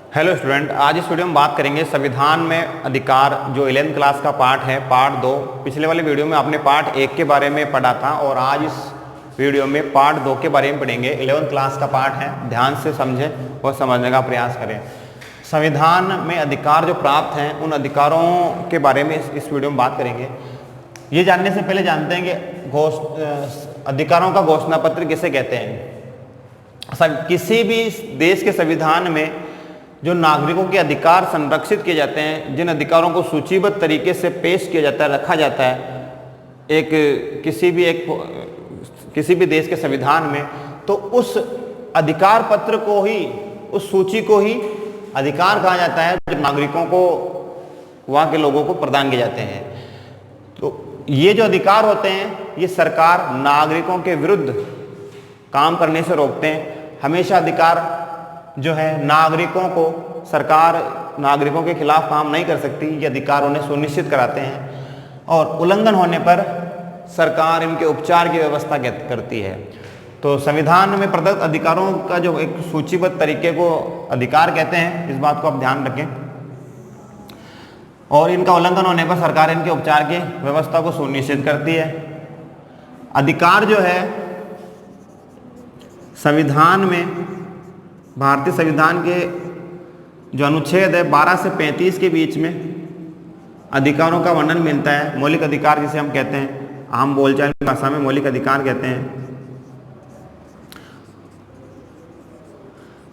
Hello student, आज इस video में बात करेंगे संविधान में अधिकार, जो 11th क्लास का पार्ट है, पार्ट 2। पिछले वाले वीडियो में आपने पार्ट 1 के बारे में पढ़ा था और आज इस वीडियो में पार्ट 2 के बारे में पढ़ेंगे। 11th क्लास का पार्ट है, ध्यान से समझें और समझने का प्रयास करें। संविधान में अधिकार जो प्राप्त हैं, उन अधिकारों के बारे में इस वीडियो में बात करेंगे। ये जानने से पहले जानते हैं कि अधिकारों का घोषणा पत्र किसे कहते हैं। किसी भी देश के संविधान में जो नागरिकों के अधिकार संरक्षित किए जाते हैं, जिन अधिकारों को सूचीबद्ध तरीके से पेश किया जाता है, रखा जाता है किसी भी देश के संविधान में, तो उस अधिकार पत्र को ही, उस सूची को ही अधिकार कहा जाता है, जो नागरिकों को, वहाँ के लोगों को प्रदान किए जाते हैं। तो ये जो अधिकार होते हैं, ये सरकार नागरिकों के विरुद्ध काम करने से रोकते हैं। हमेशा अधिकार जो है नागरिकों को, सरकार नागरिकों के खिलाफ काम नहीं कर सकती, ये अधिकार उन्हें सुनिश्चित कराते हैं और उल्लंघन होने पर सरकार इनके उपचार की व्यवस्था करती है। तो संविधान में प्रदत्त अधिकारों का जो एक सूचीबद्ध तरीके को अधिकार कहते हैं, इस बात को आप ध्यान रखें। और इनका उल्लंघन होने पर सरकार इनके उपचार की व्यवस्था को सुनिश्चित करती है। अधिकार जो है संविधान में, भारतीय संविधान के जो अनुच्छेद है 12 से 35 के बीच में अधिकारों का वर्णन मिलता है। मौलिक अधिकार जिसे हम कहते हैं, आम बोलचाल की भाषा में मौलिक अधिकार कहते हैं।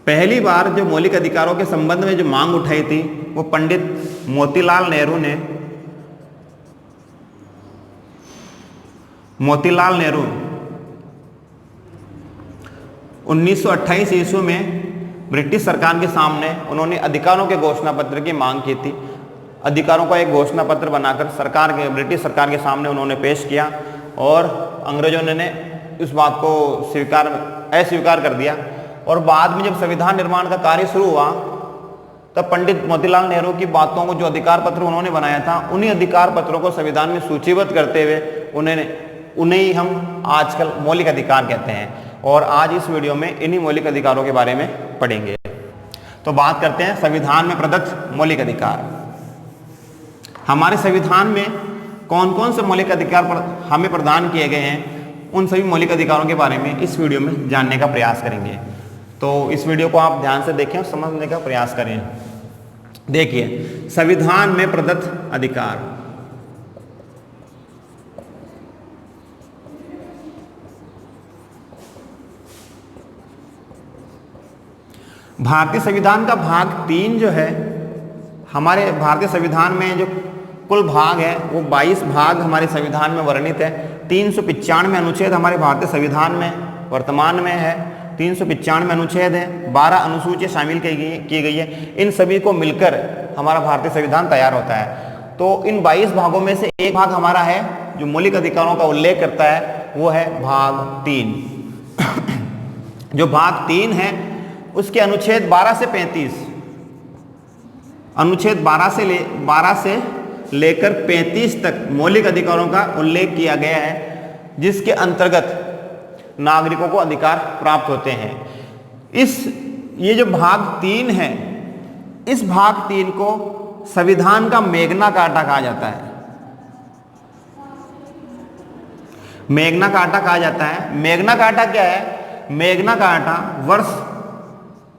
पहली बार जो मौलिक अधिकारों के संबंध में जो मांग उठाई थी, वो पंडित मोतीलाल नेहरू 1928 ईस्वी में ब्रिटिश सरकार के सामने उन्होंने अधिकारों के घोषणा पत्र की मांग की थी। अधिकारों का एक घोषणा पत्र बनाकर ब्रिटिश सरकार के सामने उन्होंने पेश किया और अंग्रेजों ने इस बात को अस्वीकार कर दिया। और बाद में जब संविधान निर्माण का कार्य शुरू हुआ, तब पंडित मोतीलाल नेहरू की बातों को, जो अधिकार पत्र उन्होंने बनाया था, उन्हीं अधिकार पत्रों को संविधान में सूचीबद्ध करते हुए उन्हें ही हम आजकल मौलिक अधिकार कहते हैं। और आज इस वीडियो में इन्हीं मौलिक अधिकारों के बारे में पढ़ेंगे। तो बात करते हैं संविधान में प्रदत्त मौलिक अधिकार। हमारे संविधान में कौन कौन से मौलिक अधिकार हमें प्रदान किए गए हैं, उन सभी मौलिक अधिकारों के बारे में इस वीडियो में जानने का प्रयास करेंगे। तो इस वीडियो को आप ध्यान से देखें और समझने का प्रयास करें। देखिए, संविधान में प्रदत्त अधिकार। भारतीय संविधान का भाग 3 जो है, हमारे भारतीय संविधान में जो कुल भाग है, वो 22 भाग हमारे संविधान में वर्णित है। 395 अनुच्छेद हमारे भारतीय संविधान में वर्तमान में है। 395 अनुच्छेद है, 12 अनुसूचियाँ शामिल की गई है। इन सभी को मिलकर हमारा भारतीय संविधान तैयार होता है। तो इन 22 भागों में से एक भाग हमारा है जो मौलिक अधिकारों का उल्लेख करता है, वो है भाग 3। जो भाग 3 है, उसके अनुच्छेद 12 से 35, अनुच्छेद 12 से लेकर 35 तक मौलिक अधिकारों का उल्लेख किया गया है, जिसके अंतर्गत नागरिकों को अधिकार प्राप्त होते हैं। ये जो भाग 3 है, इस भाग 3 को संविधान का मैग्ना कार्टा कहा जाता है। मैग्ना कार्टा कहा जाता है। मैग्ना कार्टा क्या है? मैग्ना कार्टा वर्ष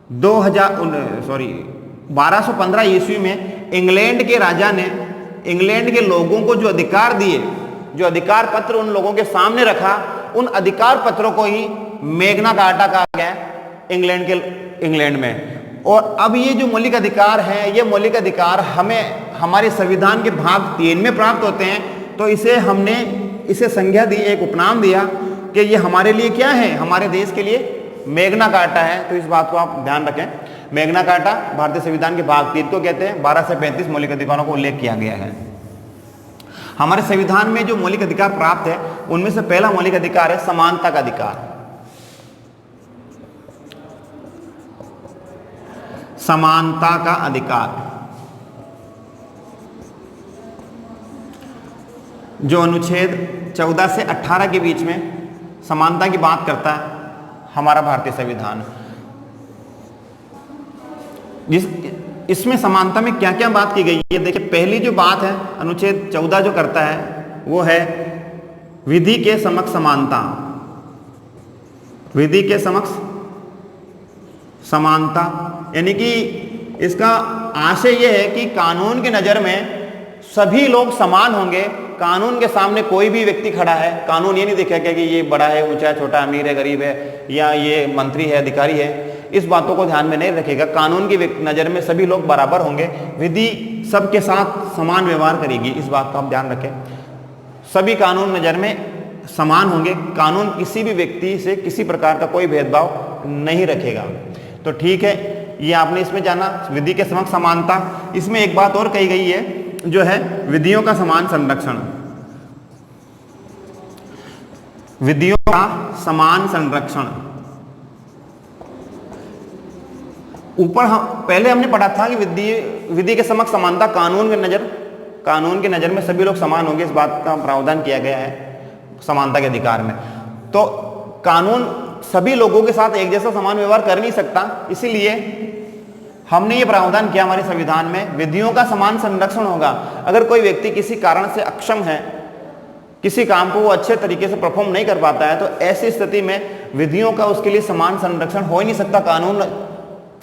1215 ईस्वी में इंग्लैंड के राजा ने इंग्लैंड के लोगों को जो अधिकार दिए, जो अधिकार पत्र उन लोगों के सामने रखा, उन अधिकार पत्रों को ही मैग्ना कार्टा कहा गया इंग्लैंड में। और अब ये जो मौलिक अधिकार हैं, ये मौलिक अधिकार हमें हमारे संविधान के भाग 3 में प्राप्त होते हैं। तो हमने इसे संज्ञा दी, एक उपनाम दिया कि ये हमारे लिए क्या है, हमारे देश के लिए मैग्ना कार्टा है। तो इस बात को आप ध्यान रखें। मैग्ना कार्टा भारतीय संविधान के भाग 3 को कहते हैं। 12 से 35 मौलिक अधिकारों को उल्लेख किया गया है। हमारे संविधान में जो मौलिक अधिकार प्राप्त है, उनमें से पहला मौलिक अधिकार है समानता का अधिकार। समानता का अधिकार जो अनुच्छेद 14 से 18 के बीच में समानता की बात करता है हमारा भारतीय संविधान। जिस इसमें समानता में क्या क्या बात की गई है, देखिए पहली जो बात है अनुच्छेद 14 जो करता है वो है विधि के समक्ष समानता। विधि के समक्ष समानता यानी कि इसका आशय यह है कि कानून की नज़र में सभी लोग समान होंगे। कानून के सामने कोई भी व्यक्ति खड़ा है, कानून ये नहीं देखेगा कि ये बड़ा है, ऊंचा है, छोटा, अमीर है, गरीब है, या ये मंत्री है, अधिकारी है, इस बातों को ध्यान में नहीं रखेगा। कानून की नज़र में सभी लोग बराबर होंगे। विधि सबके साथ समान व्यवहार करेगी, इस बात का आप ध्यान रखें। सभी कानून नज़र में समान होंगे। कानून किसी भी व्यक्ति से किसी प्रकार का कोई भेदभाव नहीं रखेगा। तो ठीक है, ये आपने इसमें जाना विधि के समक्ष समानता। इसमें एक बात और कही गई है जो है विधियों का समान संरक्षण। विधियों का समान संरक्षण ऊपर पहले हमने पढ़ा था कि विधि के समक्ष समानता कानून की नज़र में सभी लोग समान होंगे, इस बात का प्रावधान किया गया है समानता के अधिकार में। तो कानून सभी लोगों के साथ एक जैसा समान व्यवहार कर नहीं सकता, इसीलिए हमने ये प्रावधान किया हमारे संविधान में, विधियों का समान संरक्षण होगा। अगर कोई व्यक्ति किसी कारण से अक्षम है, किसी काम को वो अच्छे तरीके से परफॉर्म नहीं कर पाता है, तो ऐसी स्थिति में विधियों का उसके लिए समान संरक्षण हो ही नहीं सकता। कानून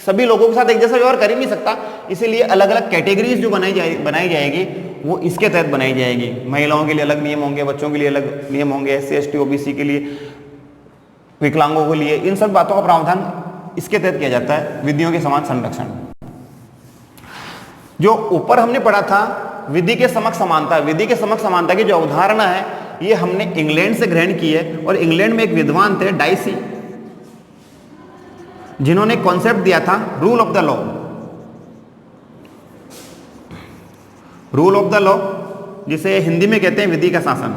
सभी लोगों के साथ एक जैसा व्यवहार कर ही नहीं सकता, इसीलिए अलग अलग कैटेगरीज जो बनाई जाएगी वो इसके तहत बनाई जाएगी। महिलाओं के लिए अलग नियम होंगे, बच्चों के लिए अलग नियम होंगे, SC ST OBC के लिए, विकलांगों के लिए, इन सब बातों का प्रावधान इसके तहत किया जाता है, विधियों के समान संरक्षण। जो ऊपर हमने पढ़ा था विधि के समक्ष समानता, विधि के समक्ष समानता की जो अवधारणा है ये हमने इंग्लैंड से ग्रहण की है। और इंग्लैंड में एक विद्वान थे डाइसी, जिन्होंने कॉन्सेप्ट दिया था rule of the law. Rule of the law जिसे हिंदी में कहते हैं विधि का शासन।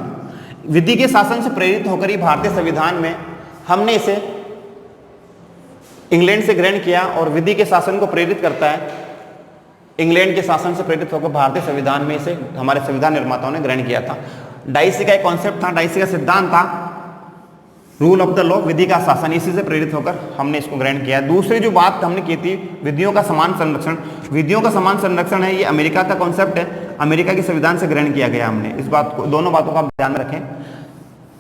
विधि के शासन से प्रेरित होकर ही भारतीय संविधान में हमने इसे इंग्लैंड से ग्रहण किया, और विधि के शासन को प्रेरित करता है इंग्लैंड के शासन से प्रेरित होकर भारतीय संविधान में इसे हमारे संविधान निर्माताओं ने ग्रहण किया था। डाइसी का एक कॉन्सेप्ट था, डाइसी का सिद्धांत था रूल ऑफ द लॉ, विधि का शासन, इसी से प्रेरित होकर हमने इसको ग्रहण किया। दूसरी जो बात हमने की थी विधियों का समान संरक्षण। विधियों का समान संरक्षण है, ये अमेरिका का कॉन्सेप्ट है, अमेरिका के संविधान से ग्रहण किया गया हमने। इस बात को, दोनों बातों का आप ध्यान में रखें।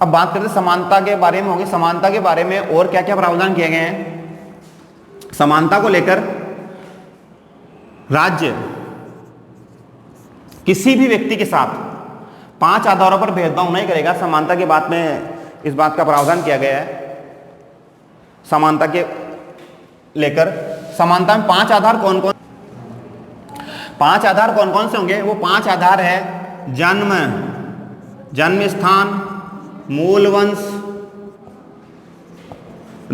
अब बात करते हैं समानता के बारे में होगी। समानता के बारे में और क्या क्या प्रावधान किए गए हैं। समानता को लेकर राज्य किसी भी व्यक्ति के साथ 5 आधारों पर भेदभाव नहीं करेगा। समानता के बात में इस बात का प्रावधान किया गया है। समानता के लेकर समानता में 5 आधार कौन कौन 5 आधार कौन कौन से होंगे? वो 5 आधार है जन्म स्थान, मूल वंश,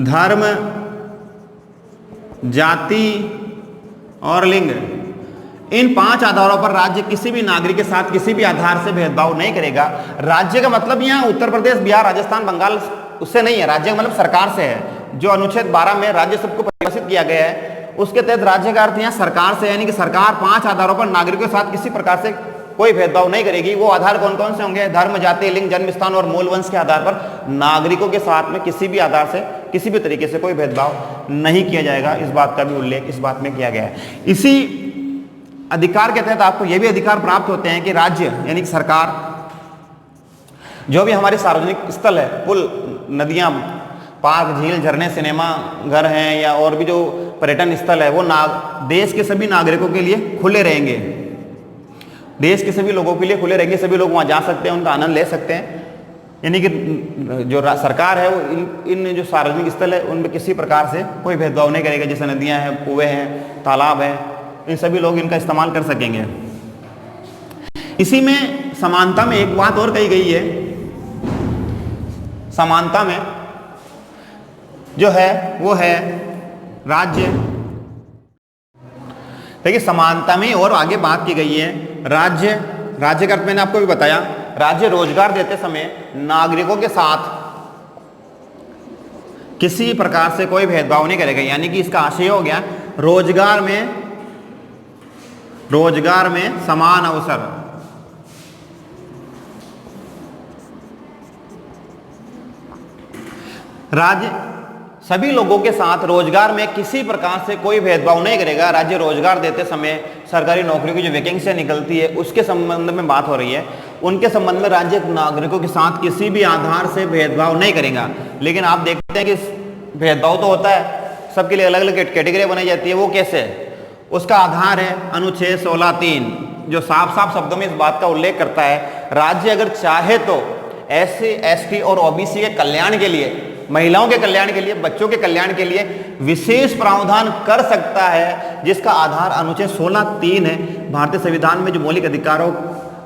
धर्म, जाति और लिंग। इन 5 आधारों पर राज्य किसी भी नागरिक के साथ किसी भी आधार से भेदभाव नहीं करेगा। राज्य का मतलब यहाँ उत्तर प्रदेश, बिहार, राजस्थान, बंगाल उससे नहीं है। राज्य का मतलब सरकार से है। जो अनुच्छेद 12 में राज्य सबको परिभाषित किया गया है उसके तहत राज्य का अर्थ यहाँ सरकार से, यानी कि सरकार 5 आधारों पर नागरिकों के साथ किसी प्रकार से कोई भेदभाव नहीं करेगी। वो आधार कौन कौन से होंगे? धर्म, जाति, लिंग, जन्म स्थान और मूल वंश के आधार पर नागरिकों के साथ में किसी भी आधार से किसी भी तरीके से कोई भेदभाव नहीं किया जाएगा। इस बात का भी उल्लेख इस बात में किया गया है। इसी अधिकार के तहत आपको यह भी अधिकार प्राप्त होते हैं कि राज्य यानी कि सरकार जो भी हमारे सार्वजनिक स्थल है, पुल, नदियां, पार्क, झील, झरने, सिनेमा घर हैं या और भी जो पर्यटन स्थल है, वो देश के सभी नागरिकों के लिए खुले रहेंगे। देश के सभी लोगों के लिए खुले रहेंगे। सभी लोग वहां जा सकते हैं, उनका आनंद ले सकते हैं। यानी कि जो सरकार है वो इन जो सार्वजनिक स्थल है उनमें किसी प्रकार से कोई भेदभाव नहीं करेगा। जैसे नदियां हैं, कुएं हैं, तालाब हैं, इन सभी लोग इनका इस्तेमाल कर सकेंगे। इसी में समानता में एक बात और कही गई है। समानता में जो है वो है राज्य। देखिए समानता में और आगे बात की गई है राज्य का अर्थ मैंने आपको भी बताया। राज्य रोजगार देते समय नागरिकों के साथ किसी प्रकार से कोई भेदभाव नहीं करेगा। यानी कि इसका आशय हो गया रोजगार में समान अवसर। राज्य सभी लोगों के साथ रोजगार में किसी प्रकार से कोई भेदभाव नहीं करेगा। राज्य रोजगार देते समय सरकारी नौकरियों की जो वैकेंसियां निकलती है उसके संबंध में बात हो रही है, उनके संबंध में राज्य नागरिकों के साथ किसी भी आधार से भेदभाव नहीं करेगा। लेकिन आप देखते हैं कि भेदभाव तो होता है, सबके लिए अलग अलग कैटेगरी बनाई जाती है। वो कैसे है? उसका आधार है अनुच्छेद 16(3) जो साफ साफ शब्दों में इस बात का उल्लेख करता है, राज्य अगर चाहे तो SC, ST और OBC के कल्याण के लिए, महिलाओं के कल्याण के लिए, बच्चों के कल्याण के लिए विशेष प्रावधान कर सकता है, जिसका आधार अनुच्छेद 16(3) है। भारतीय संविधान में जो मौलिक अधिकारों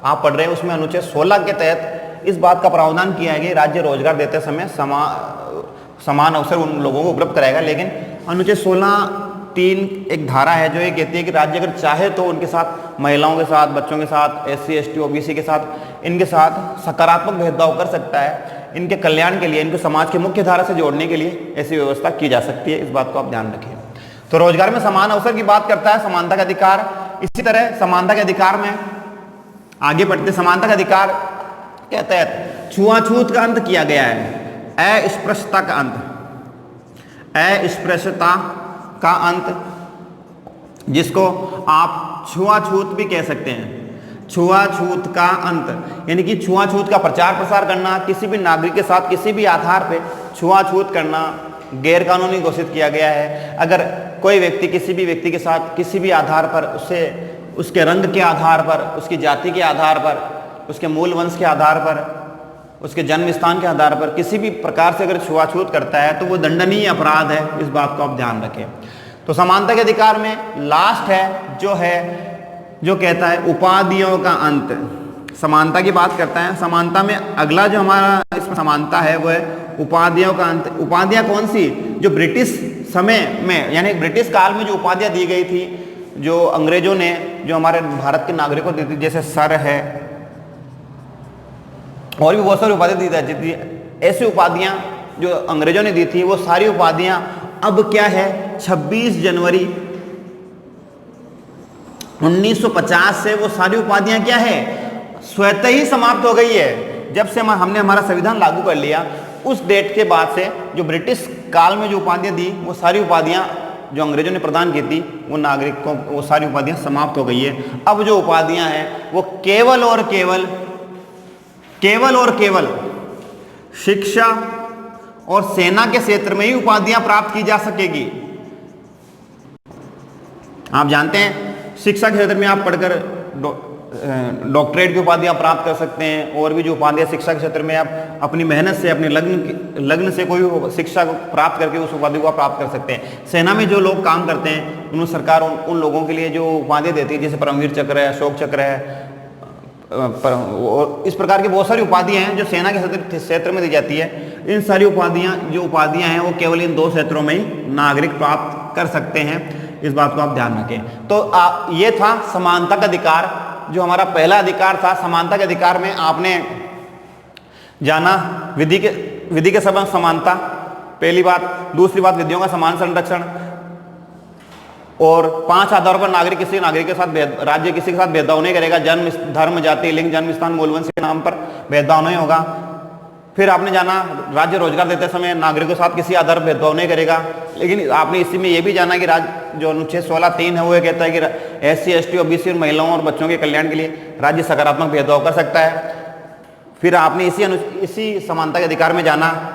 आप पढ़ रहे हैं उसमें अनुच्छेद 16 के तहत इस बात का प्रावधान किया है कि राज्य रोजगार देते समय समान अवसर उन लोगों को उपलब्ध कराएगा। लेकिन अनुच्छेद 16(3) एक धारा है जो ये कहती है कि राज्य अगर चाहे तो उनके साथ, महिलाओं के साथ, बच्चों के साथ, SC, ST, OBC के साथ, इनके साथ सकारात्मक भेदभाव कर सकता है। इनके कल्याण के लिए, इनको समाज की मुख्य धारा से जोड़ने के लिए ऐसी व्यवस्था की जा सकती है। इस बात को आप ध्यान रखिए। तो रोजगार में समान अवसर की बात करता है समानता का अधिकार। इसी तरह समानता के अधिकार में आगे बढ़ते, समानता का अधिकार के तहत छुआछूत का अंत किया गया है, अस्पृश्यता का अंत, अस्पृश्यता का अंत, जिसको आप छुआछूत भी कह सकते हैं। छुआछूत का अंत यानी कि छुआछूत का प्रचार प्रसार करना, किसी भी नागरिक के साथ किसी भी आधार पे छुआछूत करना गैर कानूनी घोषित किया गया है। अगर कोई व्यक्ति किसी भी व्यक्ति के साथ किसी भी आधार पर उससे, उसके रंग के आधार पर, उसकी जाति के आधार पर, उसके मूल वंश के आधार पर, उसके जन्म स्थान के आधार पर किसी भी प्रकार से अगर छुआछूत करता है तो वो दंडनीय अपराध है। इस बात को आप ध्यान रखें। तो समानता के अधिकार में लास्ट है जो कहता है उपाधियों का अंत। समानता की बात करता है। समानता में अगला जो हमारा इसमें समानता है वो है उपाधियों का अंत। उपाधियां कौन सी? जो ब्रिटिश समय में, यानी ब्रिटिश काल में जो उपाधियां दी गई थी, जो अंग्रेजों ने जो हमारे भारत के नागरिकों को दी थी, जैसे सर है और भी बहुत सारी उपाधियां दी जाती थी। ऐसी उपाधियां जो अंग्रेजों ने दी थी वो सारी उपाधियां अब क्या है, 26 जनवरी 1950 से वो सारी उपाधियां क्या है, स्वतः ही समाप्त हो गई है। जब से हमने हमारा संविधान लागू कर लिया उस डेट के बाद से जो ब्रिटिश काल में जो उपाधियां दी वो सारी उपाधियां जो अंग्रेजों ने प्रदान की थी वो नागरिकों, वो सारी उपाधियां समाप्त हो गई है। अब जो उपाधियां हैं वो केवल और केवल शिक्षा और सेना के क्षेत्र में ही उपाधियां प्राप्त की जा सकेगी। आप जानते हैं शिक्षा के क्षेत्र में आप पढ़कर डॉक्टरेट की उपाधियां प्राप्त कर सकते हैं, और भी जो उपाधियां शिक्षा के क्षेत्र में आप अपनी मेहनत से, अपने लग्न से कोई शिक्षा को प्राप्त करके उस उपाधि को आप प्राप्त कर सकते हैं। सेना में जो लोग काम करते हैं उन्हें सरकार उन लोगों के लिए जो उपाधियां देती है, जैसे परमवीर चक्र है, अशोक चक्र है, और इस प्रकार की बहुत सारी उपाधियां हैं जो सेना के क्षेत्र में दी जाती है। इन सारी उपाधियां हैं वो केवल इन 2 क्षेत्रों में ही नागरिक प्राप्त कर सकते हैं। इस बात को आप ध्यान रखें। तो ये था समानता का अधिकार, जो हमारा पहला अधिकार था। समानता के अधिकार में आपने जाना विधि के संबंध समानता, पहली बात। दूसरी बात विधियों का समान संरक्षण, और 5 आधारों पर नागरिक किसी नागरिक के साथ राज्य किसी के साथ भेदभाव नहीं करेगा। जन्म, धर्म, जाति, लिंग, जन्म स्थान, मूलवंश के नाम पर भेदभाव नहीं होगा। फिर आपने जाना राज्य रोजगार देते समय नागरिकों के साथ किसी आधार पर भेदभाव नहीं करेगा। लेकिन आपने इसी में यह भी जाना कि जो अनुच्छेद 16(3) है वो ये कहता है कि SC, ST, OBC और महिलाओं और बच्चों के कल्याण के लिए राज्य सकारात्मक भेदभाव कर सकता है। फिर आपने इसी समानता के अधिकार में जाना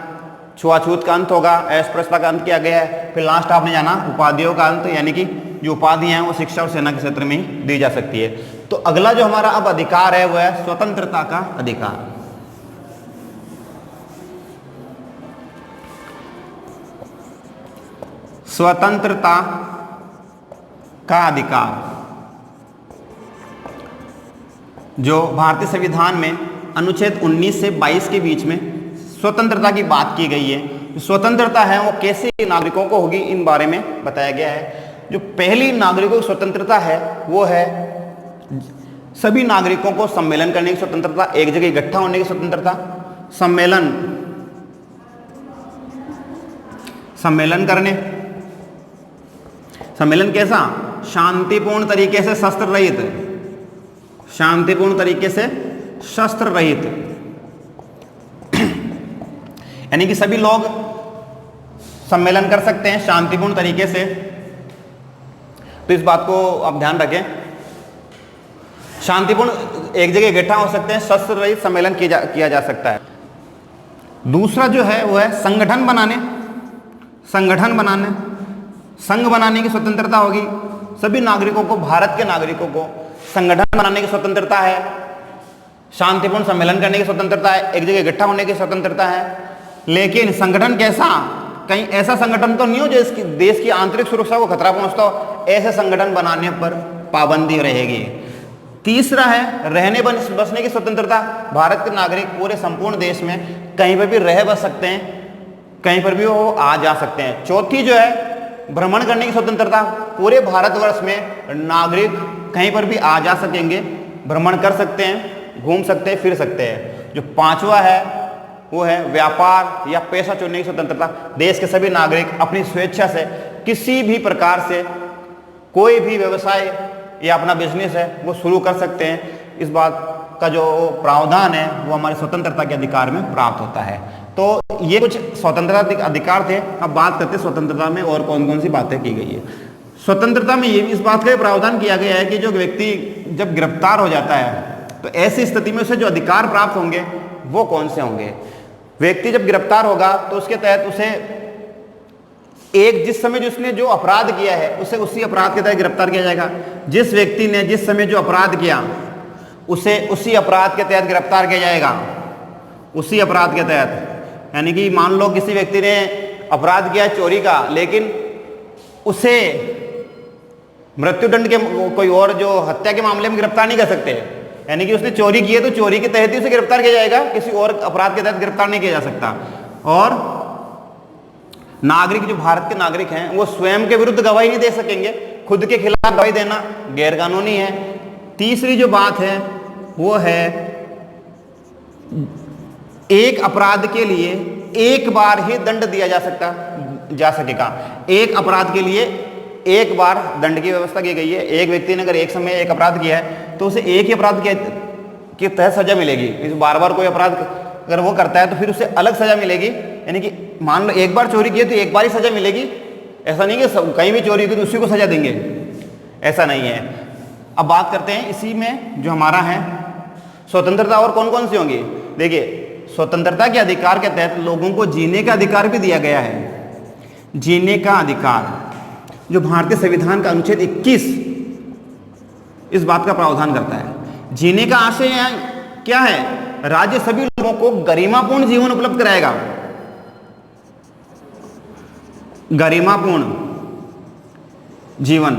छुआछूत का अंत होगा, अस्पृश्यता का अंत किया गया है। फिर लास्ट आपने जाना उपाधियों का अंत, यानी कि जो उपाधियां हैं वो शिक्षा और सेना के क्षेत्र में ही दी जा सकती है। तो अगला जो हमारा अब अधिकार है वो है स्वतंत्रता का अधिकार। स्वतंत्रता का अधिकार जो भारतीय संविधान में अनुच्छेद 19 से 22 के बीच में स्वतंत्रता की बात की गई है। स्वतंत्रता है वो कैसे नागरिकों को होगी, इन बारे में बताया गया है। जो पहली नागरिकों की स्वतंत्रता है वो है सभी नागरिकों को सम्मेलन करने की स्वतंत्रता, एक जगह इकट्ठा होने की स्वतंत्रता, सम्मेलन करने। सम्मेलन कैसा? शांतिपूर्ण तरीके से शस्त्र रहित, शांतिपूर्ण तरीके से शस्त्र रहित, यानी कि सभी लोग सम्मेलन कर सकते हैं शांतिपूर्ण तरीके से। तो इस बात को आप ध्यान रखें, शांतिपूर्ण एक जगह इकट्ठा हो सकते हैं, शस्त्र रहित सम्मेलन किया जा सकता है। दूसरा जो है वो है संगठन बनाने संघ बनाने की स्वतंत्रता होगी। सभी नागरिकों को, भारत के नागरिकों को संगठन बनाने की स्वतंत्रता है, शांतिपूर्ण सम्मेलन करने की स्वतंत्रता है, एक जगह इकट्ठा होने की स्वतंत्रता है। लेकिन संगठन कैसा, कहीं ऐसा संगठन तो नहीं हो जो इसकी देश की आंतरिक सुरक्षा को खतरा पहुंचता हो, ऐसे संगठन बनाने पर पाबंदी रहेगी। तीसरा है रहने बसने की स्वतंत्रता। भारत के नागरिक पूरे संपूर्ण देश में कहीं पर भी रह बस सकते हैं, कहीं पर भी वो आ जा सकते हैं। चौथी जो है भ्रमण करने की स्वतंत्रता। पूरे भारतवर्ष में नागरिक कहीं पर भी आ जा सकेंगे, भ्रमण कर सकते हैं, घूम सकते हैं, फिर सकते हैं। जो पांचवा है वो है व्यापार या पेशा चुनने की स्वतंत्रता। देश के सभी नागरिक अपनी स्वेच्छा से किसी भी प्रकार से कोई भी व्यवसाय या अपना बिजनेस है वो शुरू कर सकते हैं। इस बात का जो प्रावधान है वो हमारे स्वतंत्रता के अधिकार में प्राप्त होता है। तो ये कुछ स्वतंत्रता अधिकार थे। अब बात करते हैं स्वतंत्रता में और कौन कौन सी बातें की गई है। स्वतंत्रता में ये इस बात का प्रावधान किया गया है कि जो व्यक्ति जब गिरफ्तार हो जाता है तो ऐसी स्थिति में उसे जो अधिकार प्राप्त होंगे वो कौन से होंगे। व्यक्ति जब गिरफ्तार होगा तो उसके तहत उसे जिस समय जिसने जो अपराध किया है उसे उसी अपराध के तहत गिरफ्तार किया जाएगा। जिस व्यक्ति ने जिस समय जो अपराध किया उसे उसी अपराध के तहत गिरफ्तार किया जाएगा, उसी अपराध के तहत। यानी कि मान लो किसी व्यक्ति ने अपराध किया चोरी का, लेकिन उसे मृत्युदंड के कोई और जो हत्या के मामले में गिरफ्तार नहीं कर सकते। यानी कि उसने चोरी की है तो चोरी के तहत ही उसे गिरफ्तार किया जाएगा, किसी और अपराध के तहत गिरफ्तार नहीं किया जा सकता। और नागरिक, जो भारत के नागरिक हैं, वो स्वयं के विरुद्ध गवाही नहीं दे सकेंगे। खुद के खिलाफ गवाही देना गैरकानूनी है। तीसरी जो बात है वो है एक अपराध के लिए एक बार ही दंड दिया जा सकेगा। एक अपराध के लिए एक बार दंड की व्यवस्था की गई है। एक व्यक्ति ने अगर एक समय एक अपराध किया है तो उसे एक ही अपराध के तहत सजा मिलेगी। बार बार कोई अपराध अगर वो करता है तो फिर उसे अलग सजा मिलेगी। यानी कि मान लो एक बार चोरी की तो एक बार ही सजा मिलेगी। ऐसा नहीं कि कहीं भी चोरी की तो उसी को सजा देंगे, ऐसा नहीं है। अब बात करते हैं इसी में जो हमारा है स्वतंत्रता और कौन कौन सी होंगी। देखिए, स्वतंत्रता के अधिकार के तहत लोगों को जीने का अधिकार भी दिया गया है। जीने का अधिकार जो भारतीय संविधान का अनुच्छेद 21 इस बात का प्रावधान करता है। जीने का आशय क्या है? राज्य सभी लोगों को गरिमापूर्ण जीवन उपलब्ध कराएगा। गरिमापूर्ण जीवन।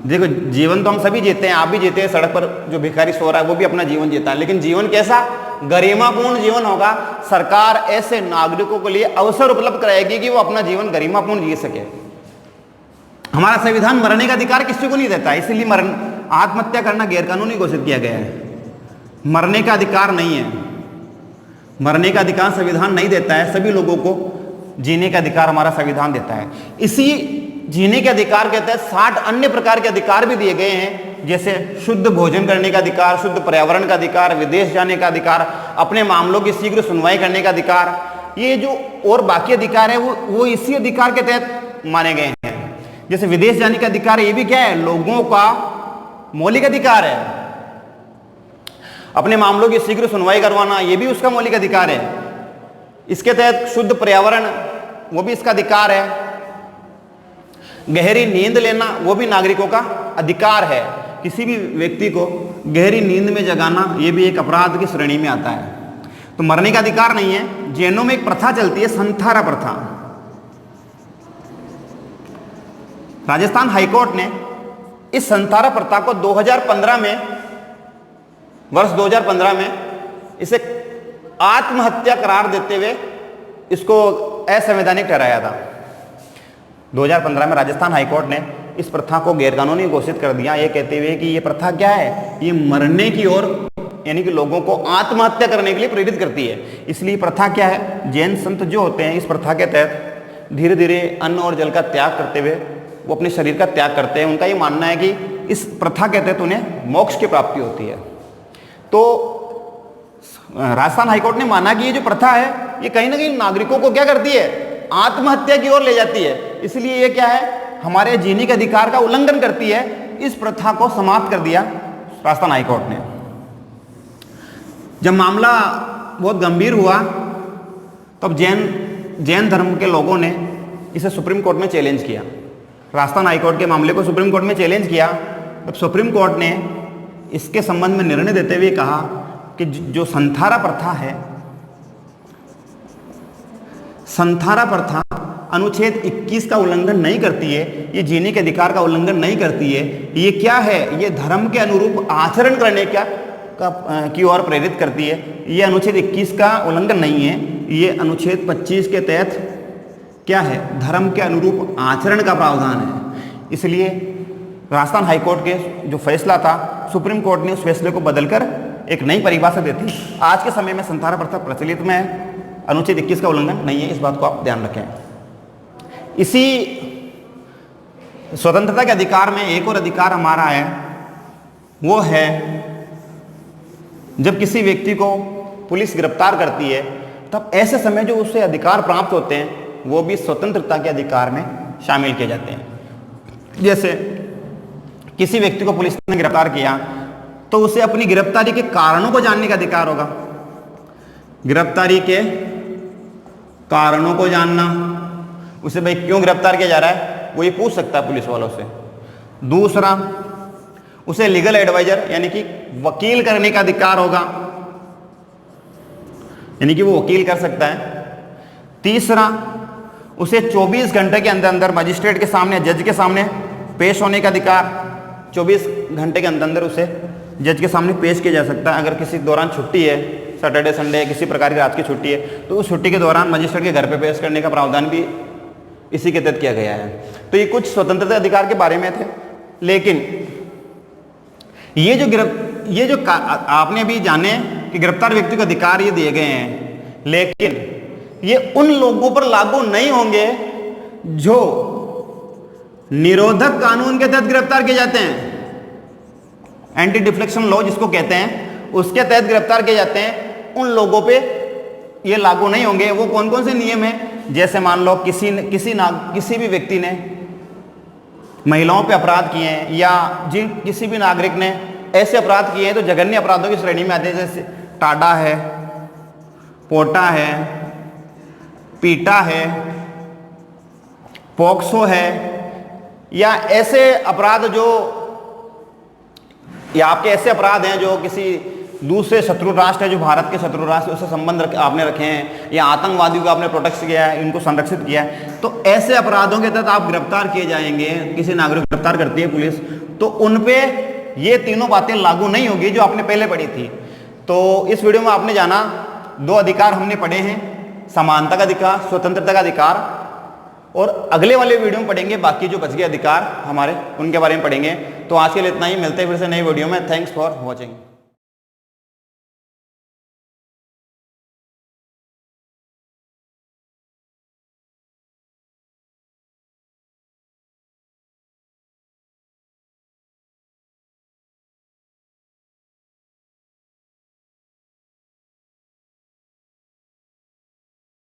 देखो, जीवन तो हम सभी जीते हैं, आप भी जीते हैं। सड़क पर जो भिखारी सो रहा है वो भी अपना जीवन जीता है, लेकिन जीवन कैसा? गरिमापूर्ण जीवन होगा। सरकार ऐसे नागरिकों के लिए अवसर उपलब्ध कराएगी कि वो अपना जीवन गरिमापूर्ण जी सके। हमारा संविधान मरने का अधिकार किसी को नहीं देता, इसलिए आत्महत्या करना गैरकानूनी घोषित किया गया है। मरने का अधिकार नहीं है, मरने का अधिकार संविधान नहीं देता है। सभी लोगों को जीने का अधिकार हमारा संविधान देता है। इसी जीने के अधिकार के तहत 60 अन्य प्रकार के अधिकार भी दिए गए हैं, जैसे शुद्ध भोजन करने का अधिकार, शुद्ध पर्यावरण का अधिकार, विदेश जाने का अधिकार, अपने मामलों की शीघ्र सुनवाई करने का अधिकार। ये जो और बाकी अधिकार है वो इसी अधिकार के तहत माने गए हैं। जैसे विदेश जाने का अधिकार, ये भी क्या है? लोगों का मौलिक अधिकार है। अपने मामलों की शीघ्र सुनवाई करवाना, ये भी उसका मौलिक अधिकार है। इसके तहत शुद्ध पर्यावरण, वो भी इसका अधिकार है। गहरी नींद लेना, वो भी नागरिकों का अधिकार है। किसी भी व्यक्ति को गहरी नींद में जगाना, ये भी एक अपराध की श्रेणी में आता है। तो मरने का अधिकार नहीं है। जैनों में एक प्रथा चलती है, संथारा प्रथा। राजस्थान हाईकोर्ट ने इस संथारा प्रथा को 2015 में, वर्ष 2015 में इसे आत्महत्या करार देते हुए इसको असंवैधानिक ठहराया था। 2015 में राजस्थान हाईकोर्ट ने इस प्रथा को गैरकानूनी घोषित कर दिया, ये कहते हुए कि ये प्रथा क्या है? ये मरने की ओर, यानी कि लोगों को आत्महत्या करने के लिए प्रेरित करती है। इसलिए प्रथा क्या है? जैन संत जो होते हैं इस प्रथा के तहत धीरे धीरे अन्न और जल का त्याग करते हुए वो अपने शरीर का त्याग करते हैं। उनका ये मानना है कि इस प्रथा के तहत उन्हें मोक्ष की प्राप्ति होती है। तो राजस्थान हाईकोर्ट ने माना कि ये जो प्रथा है ये कहीं ना कहीं नागरिकों को क्या करती है? आत्महत्या की ओर ले जाती है। इसलिए ये क्या है, हमारे जीने के अधिकार का उल्लंघन करती है। इस प्रथा को समाप्त कर दिया राजस्थान हाईकोर्ट ने। जब मामला बहुत गंभीर हुआ तब जैन धर्म के लोगों ने इसे सुप्रीम कोर्ट में चैलेंज किया। राजस्थान हाईकोर्ट के मामले को सुप्रीम कोर्ट में चैलेंज किया। तब सुप्रीम कोर्ट ने इसके संबंध में निर्णय देते हुए कहा कि जो संथारा प्रथा है, संथारा प्रथा अनुच्छेद 21 का उल्लंघन नहीं करती है, ये जीने के अधिकार का उल्लंघन नहीं करती है। ये क्या है, ये धर्म के अनुरूप आचरण करने की ओर प्रेरित करती है। ये अनुच्छेद 21 का उल्लंघन नहीं है, ये अनुच्छेद 25 के तहत क्या है, धर्म के अनुरूप आचरण का प्रावधान है। इसलिए राजस्थान हाईकोर्ट के जो फैसला था, सुप्रीम कोर्ट ने उस फैसले को बदलकर एक नई परिभाषा देती। आज के समय में संथारा प्रथा प्रचलित में है, अनुच्छेद 21 का उल्लंघन नहीं है, इस बात को आप ध्यान रखें। इसी स्वतंत्रता के अधिकार में एक और अधिकार हमारा है, वो है जब किसी व्यक्ति को पुलिस गिरफ्तार करती है तब ऐसे समय जो उससे अधिकार प्राप्त होते हैं वो भी स्वतंत्रता के अधिकार में शामिल किए जाते हैं। जैसे किसी व्यक्ति को पुलिस ने गिरफ्तार किया तो उसे अपनी गिरफ्तारी के कारणों को जानने का अधिकार होगा। गिरफ्तारी के कारणों को जानना, उसे भाई क्यों गिरफ्तार किया जा रहा है वो ये पूछ सकता है पुलिस वालों से। दूसरा, उसे लीगल एडवाइजर यानी कि वकील करने का अधिकार होगा, यानी कि वो वकील कर सकता है। तीसरा, उसे 24 घंटे के अंदर अंदर मजिस्ट्रेट के सामने, जज के सामने पेश होने का अधिकार, 24 घंटे के अंदर अंदर उसे जज के सामने पेश किया जा सकता है। अगर किसी दौरान छुट्टी है, सैटरडे संडे किसी प्रकार की रात की छुट्टी है, तो उस छुट्टी के दौरान मजिस्ट्रेट के घर पे पेश करने का प्रावधान भी इसी के तहत किया गया है। तो ये कुछ स्वतंत्रता अधिकार के बारे में थे। लेकिन ये जो आपने अभी जाने कि गिरफ्तार व्यक्ति को अधिकार ये दिए गए हैं, लेकिन ये उन लोगों पर लागू नहीं होंगे जो निरोधक कानून के तहत गिरफ्तार किए जाते हैं। एंटी डिफ्लेक्शन लॉ जिसको कहते हैं, उसके तहत गिरफ्तार किए जाते हैं, उन लोगों पे ये लागू नहीं होंगे। वो कौन कौन से नियम है, जैसे मान लो किसी भी व्यक्ति ने महिलाओं पे अपराध किए हैं या किसी भी नागरिक ने ऐसे अपराध किए हैं तो जघन्य अपराधों की श्रेणी में आते हैं। जैसे टाडा है, पोटा है, पीटा है, पॉक्सो है, या ऐसे अपराध या आपके ऐसे अपराध हैं जो किसी दूसरे शत्रु राष्ट्र है, जो भारत के शत्रु राष्ट्र उससे संबंध आपने रखे हैं, या आतंकवादियों को आपने प्रोटेक्ट किया है, इनको संरक्षित किया है, तो ऐसे अपराधों के तहत आप गिरफ्तार किए जाएंगे। किसी नागरिक को गिरफ्तार करती है पुलिस, तो उन पे ये तीनों बातें लागू नहीं होगी जो आपने पहले पढ़ी थी। तो इस वीडियो में आपने जाना 2 अधिकार हमने पढ़े हैं, समानता का अधिकार, स्वतंत्रता का अधिकार, और अगले वाले वीडियो में पढ़ेंगे बाकी जो बच गए अधिकार हमारे, उनके बारे में पढ़ेंगे। तो आज के लिए इतना ही, मिलते हैं फिर से नई वीडियो में। Thanks for watching.